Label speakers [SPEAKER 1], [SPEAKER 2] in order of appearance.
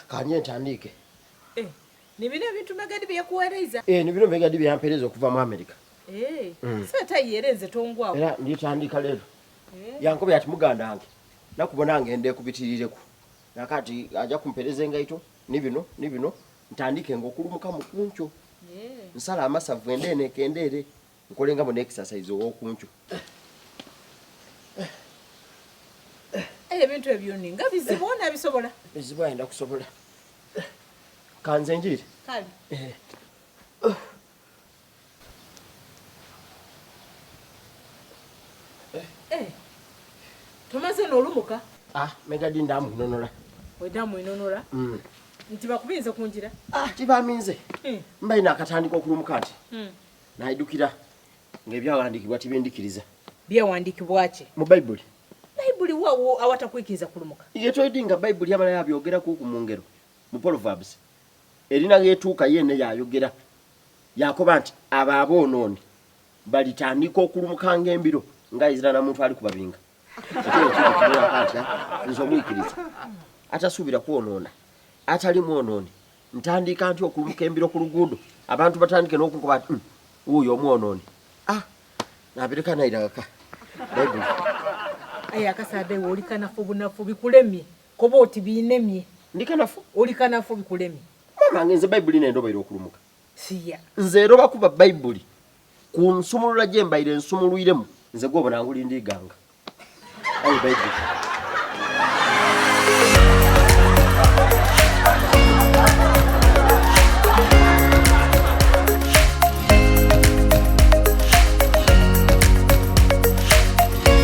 [SPEAKER 1] Kanye ntandike.
[SPEAKER 2] Ni bino ebintu Megadi byakuweereza?
[SPEAKER 1] Ni bino Megadi byampeereza okuva mu America.
[SPEAKER 2] Sata yerenze tongwawo.
[SPEAKER 1] Era nditandika leero. Yankobe ati muganda wange. Nakubona ngende kubitirireko. Nakati aja kumpereza engaito ni bino ntandike ng'okulumuka mu kuncho. Nsala amasavu endene kendere nkolenga mu exercise w'okuncho.
[SPEAKER 2] Ebintu ebyo ninga bizibona bisobola.
[SPEAKER 1] Bizibu ayenda kusobola. Kanze njiri.
[SPEAKER 2] Kali. Tomaze n'olumuka?
[SPEAKER 1] Megadi ndamu inonola.
[SPEAKER 2] Wedamu inonola? Nti bakubinze kunjira?
[SPEAKER 1] Tibaminze. Mbaina akatandika okulumuka ati. Naidukira ng'ebyawandiikibwa tibindikiriza.
[SPEAKER 2] Byawandikibwa ki?
[SPEAKER 1] Mu Bible.
[SPEAKER 2] Bible wawo awatakwikiriza kulumuka.
[SPEAKER 1] Yetoidinga Bible yamala yabyogera ku ngero. Mu Proverbs. Erina getuuka yene yayogera. Yakoba nti ababononi balitandika okulumuka ng'embiro nga Izira na muntu ali kubabinga. Nzomwikiriza. Atasuubira kwonoona. Atali mwononi. Ntandika nti okulumuka embiro ku luguudo. Abantu batandike n'okunkuba ati uyo omwonooni. Nabireka nairaka. Bible.
[SPEAKER 2] Akasade wolikanafu bunafu bikulemye. Koba oti biinemye.
[SPEAKER 1] Ndikanafu?
[SPEAKER 2] Olikanafu bikulemye.
[SPEAKER 1] Mama ngenze Bible nendobaire okulumuka.
[SPEAKER 2] Siya.
[SPEAKER 1] Nze eroba kuba Bible. Ku nsumulula gye mbaire nsumuluyiremu. Nze gwobona ngulindi ganga. Bible.